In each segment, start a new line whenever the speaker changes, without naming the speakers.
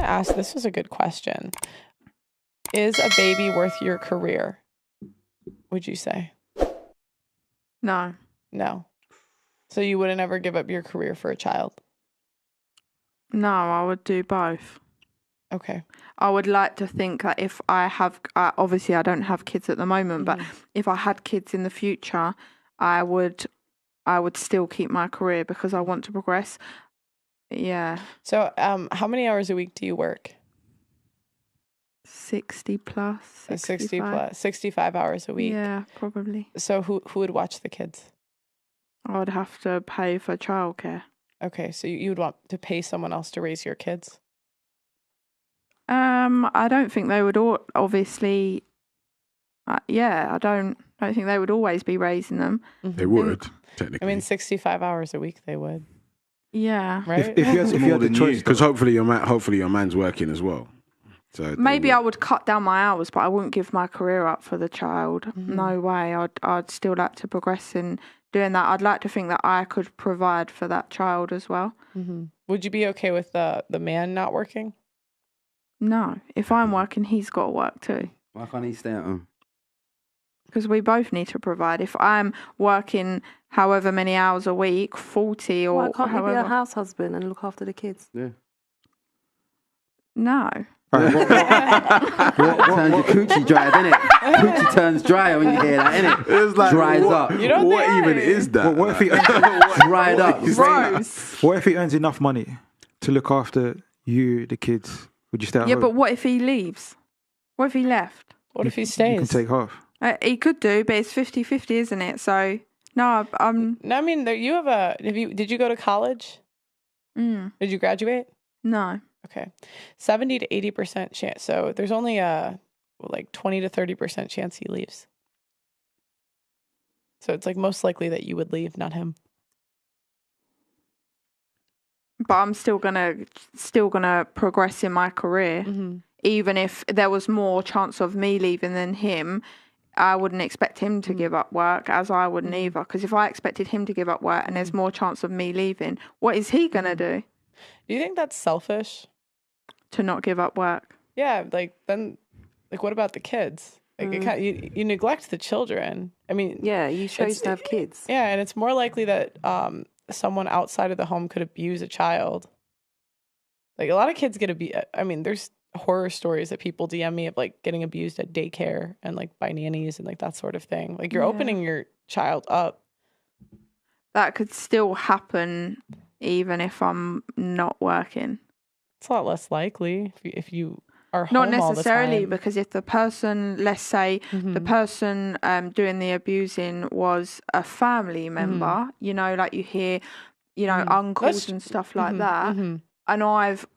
to ask, this was a good question. Is a baby worth your career? Would you say?
No.
No. So you wouldn't ever give up your career for a child?
No, I would do both.
Okay.
I would like to think that if I have, obviously I don't have kids at the moment, but if I had kids in the future, I would still keep my career because I want to progress. Yeah.
So how many hours a week do you work?
60 plus.
60 plus. 65 hours a week.
Yeah, probably.
So who would watch the kids?
I would have to pay for childcare.
Okay, so you would want to pay someone else to raise your kids?
I don't think they would obviously. I don't think they would always be raising them.
They would, technically.
I mean, 65 hours a week they would.
Yeah.
Right?
If you had the choice,
because hopefully your man's working as well. So
maybe I would cut down my hours, but I wouldn't give my career up for the child. No way. I'd still like to progress in doing that. I'd like to think that I could provide for that child as well.
Would you be okay with the man not working?
No. If I'm working, he's got to work too.
Why can't he stay at home?
Because we both need to provide. If I'm working however many hours a week, 40 or
why can't
however...
you be a house husband and look after the kids?
Yeah.
No.
What turns your coochie dry, innit? Coochie turns dry when you hear that, innit?
It's like,
dries up.
You don't
what
think
even is that?
What if he dried up?
Gross.
What if he earns enough money to look after you, the kids? Would you stay at home?
Yeah, but what if he leaves? What if he left?
What if he
You
stays?
can take half.
He could do, but it's 50-50, isn't it? So, no,
No, I mean, you have did you go to college? Did you graduate?
No.
Okay. 70 to 80% chance. So there's only like 20 to 30% chance he leaves. So it's like most likely that you would leave, not him.
But I'm still gonna progress in my career. Even if there was more chance of me leaving than him, I wouldn't expect him to give up work, as I wouldn't either. Because if I expected him to give up work and there's more chance of me leaving, what is he gonna do?
Do you think that's selfish?
To not give up work?
Yeah, like then, like what about the kids? Like you neglect the children. I mean,
Yeah, you chose to have kids.
yeah, and it's more likely that someone outside of the home could abuse a child. Like a lot of kids get abused. I mean, there's horror stories that people DM me of like getting abused at daycare and like by nannies and like that sort of thing. Like you're opening your child up.
That could still happen even if I'm not working.
It's a lot less likely if you are home
Not
all the
necessarily,
time.
because if the person, let's say, the person doing the abusing was a family member, you know, like you hear, you know, uncles and stuff like that, and I've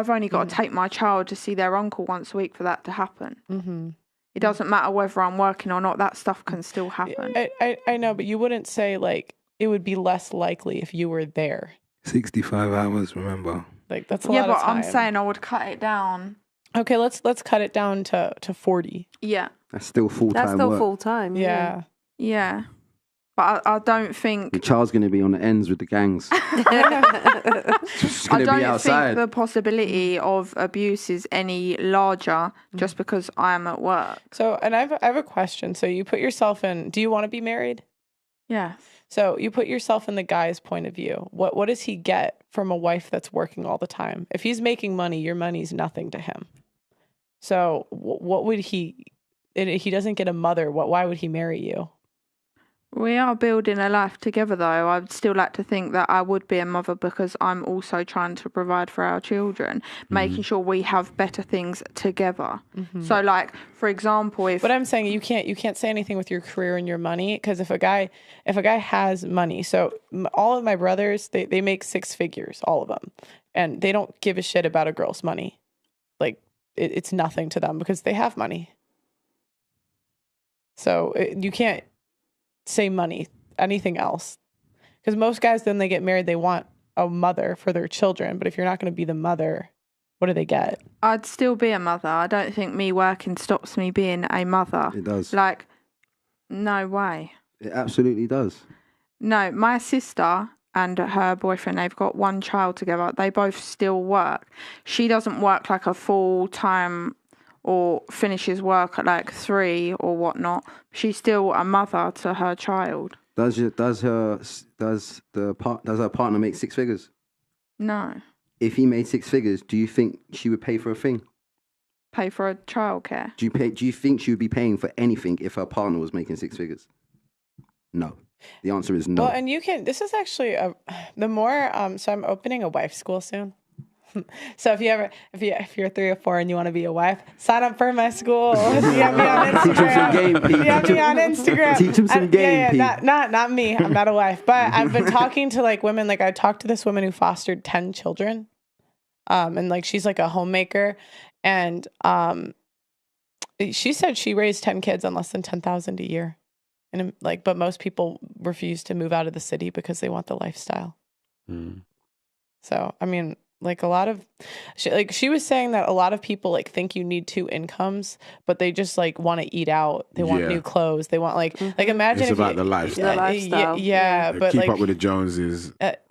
only got to take my child to see their uncle once a week for that to happen. It doesn't matter whether I'm working or not. That stuff can still happen.
I know, but you wouldn't say like it would be less likely if you were there.
65 hours, remember?
Like that's a lot of time.
Yeah, but I'm saying I would cut it down.
Okay, let's cut it down to 40.
Yeah.
That's still full-time
That's still
work.
full-time.
Yeah.
Yeah. But I don't think...
Your child's going to be on the ends with the gangs. Just
I
going to
don't
be outside.
think the possibility of abuse is any larger just because I'm at work.
So, and I have a question. So you put yourself in, do you want to be married?
Yeah.
So you put yourself in the guy's point of view. What does he get from a wife that's working all the time? If he's making money, your money's nothing to him. So what would he doesn't get a mother. Why would he marry you?
We are building a life together, though. I would still like to think that I would be a mother because I'm also trying to provide for our children, making sure we have better things together. So, like, for example, if...
But I'm saying you can't say anything with your career and your money, because if a guy has money, so all of my brothers, they make 6 figures, all of them, and they don't give a shit about a girl's money. Like, it's nothing to them because they have money. So you can't say money, anything else. Because most guys, then they get married, they want a mother for their children. But if you're not going to be the mother, what do they get?
I'd still be a mother. I don't think me working stops me being a mother.
It does.
Like, no way.
It absolutely does.
No, my sister and her boyfriend, they've got one child together. They both still work. She doesn't work like a full-time or finishes work at like 3 or whatnot. She's still a mother to her child.
Does her partner make 6 figures?
No.
If he made 6 figures, do you think she would pay for a thing?
Pay for a childcare?
Do you think she would be paying for anything if her partner was making 6 figures? No. The answer is no.
Well, and this is actually the more, so I'm opening a wife school soon. So if you're 3 or 4 and you want to be a wife, sign up for my school. DM me on Instagram.
Teach him some game, Pete.
DM me on Instagram.
Teach him some game, Pete.
Not me. I'm not a wife, but I've been talking to like women. Like I talked to this woman who fostered 10 children, and like she's like a homemaker, and she said she raised 10 kids on less than $10,000 a year. And like, but most people refuse to move out of the city because they want the lifestyle. So, I mean, like a lot of, she was saying that a lot of people like think you need 2 incomes, but they just like want to eat out. They want new clothes. They want like imagine
it's
if
about the lifestyle.
The lifestyle.
Yeah, but
keep
like
up with the Joneses.
But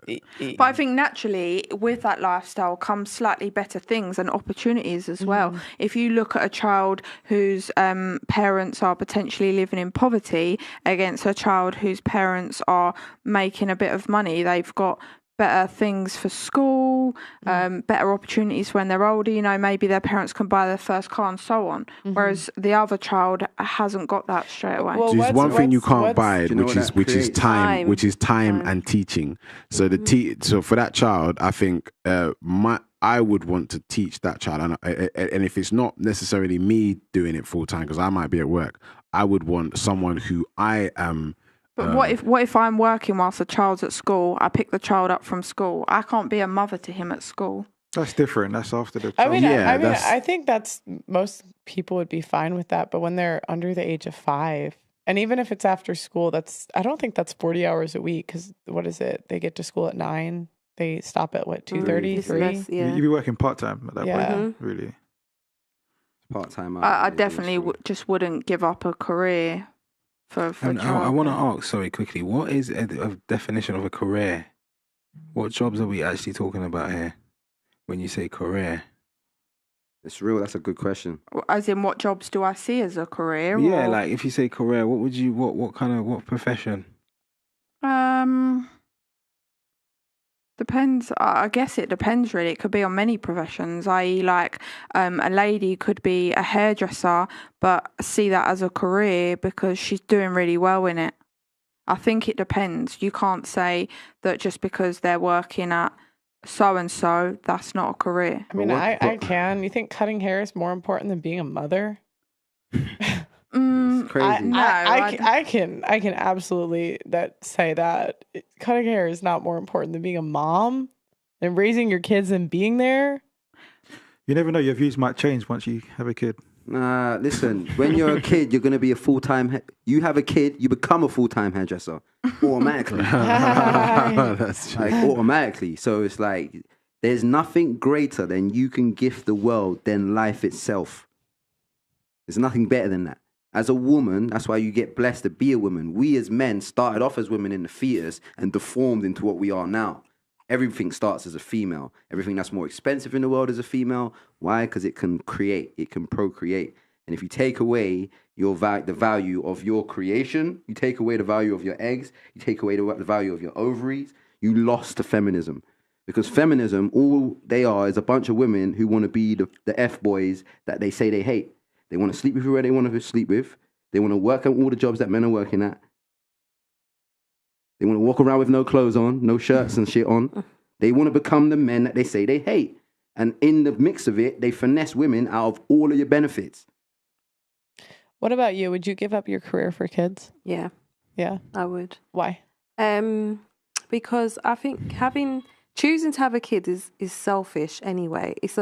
I think naturally with that lifestyle comes slightly better things and opportunities as well. If you look at a child whose parents are potentially living in poverty against a child whose parents are making a bit of money, they've got better things for school, better opportunities when they're older. You know, maybe their parents can buy their first car and so on. Whereas the other child hasn't got that straight away.
Well,
There's one thing you can't buy,
Do you know
which is
what
time,
Time.
and teaching. So so for that child, I think I would want to teach that child, and if it's not necessarily me doing it full time because I might be at work, I would want someone who I am.
But what if I'm working whilst the child's at school? I pick the child up from school. I can't be a mother to him at school.
That's different. That's after the child.
I mean,
Yeah,
I think that's most people would be fine with that. But when they're under the age of 5, and even if it's after school, I don't think that's 40 hours a week. Because what is it? They get to school at 9. They stop at what, 2:30, 3?
Yeah.
You'd be working part-time at that
Yeah.
point, really.
Part-time.
I definitely just wouldn't give up a career for
And I
child.
want to ask, sorry, quickly, what is a definition of a career? What jobs are we actually talking about here when you say career?
It's real. That's a good question.
As in, what jobs do I see as a career?
Yeah,
or-
like if you say career, what profession?
Depends. I guess it depends really. It could be on many professions, i.e. like a lady could be a hairdresser but see that as a career because she's doing really well in it. I think it depends. You can't say that just because they're working at so-and-so, that's not a career.
I mean, I can. You think cutting hair is more important than being a mother?
It's crazy.
I can absolutely say that cutting hair is not more important than being a mom and raising your kids and being there.
You never know. Your views might change once you have a kid.
Nah, listen. When you're a kid, you're gonna be a full-time. You have a kid, you become a full-time hairdresser automatically.
That's true.
Like automatically. So it's like there's nothing greater than you can gift the world than life itself. There's nothing better than that. As a woman, that's why you get blessed to be a woman. We as men started off as women in the fetus and deformed into what we are now. Everything starts as a female. Everything that's more expensive in the world is a female. Why? Because it can create, it can procreate. And if you take away the value of your creation, you take away the value of your eggs, you take away the value of your ovaries, you lost to feminism. Because feminism, all they are is a bunch of women who want to be the F-boys that they say they hate. They want to sleep with whoever they want to sleep with. They want to work at all the jobs that men are working at. They want to walk around with no clothes on, no shirts and shit on. They want to become the men that they say they hate. And in the mix of it, they finesse women out of all of your benefits.
What about you? Would you give up your career for kids?
Yeah,
Yeah.
I would.
Why?
Because I think choosing to have a kid is selfish anyway. It's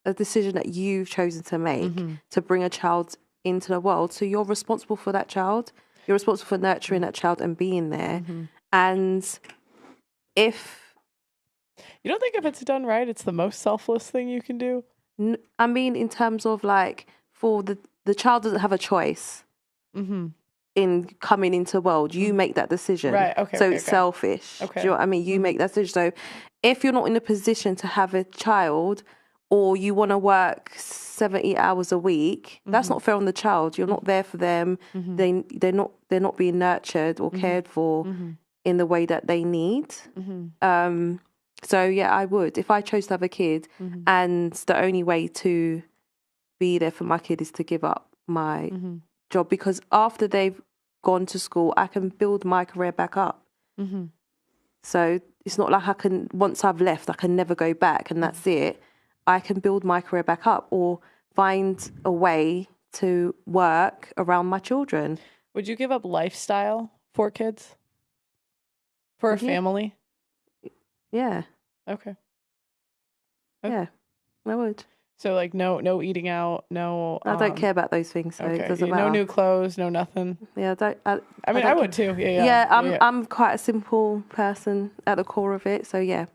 a decision that you've chosen to make to bring a child into the world. So you're responsible for that child. You're responsible for nurturing that child and being there. And if...
You don't think if it's done right, it's the most selfless thing you can do?
I mean, in terms of like, for the child doesn't have a choice. in coming into the world. You make that decision.
Right, okay,
So
okay,
it's
okay.
selfish.
Okay.
Do you know what I mean? You make that decision. So if you're not in a position to have a child, or you want to work 70 hours a week, that's not fair on the child. You're not there for them. They're not being nurtured or cared for in the way that they need. So yeah, I would. If I chose to have a kid and the only way to be there for my kid is to give up my job, because after they've gone to school, I can build my career back up. So it's not like I can, once I've left, I can never go back and that's it. I can build my career back up or find a way to work around my children.
Would you give up lifestyle for kids? For a family?
Yeah.
Okay.
Yeah, I would.
So like no eating out, no.
I don't care about those things, so it doesn't matter.
No new clothes, no nothing.
Yeah,
I mean, I would too. Yeah.
I'm quite a simple person at the core of it, so yeah.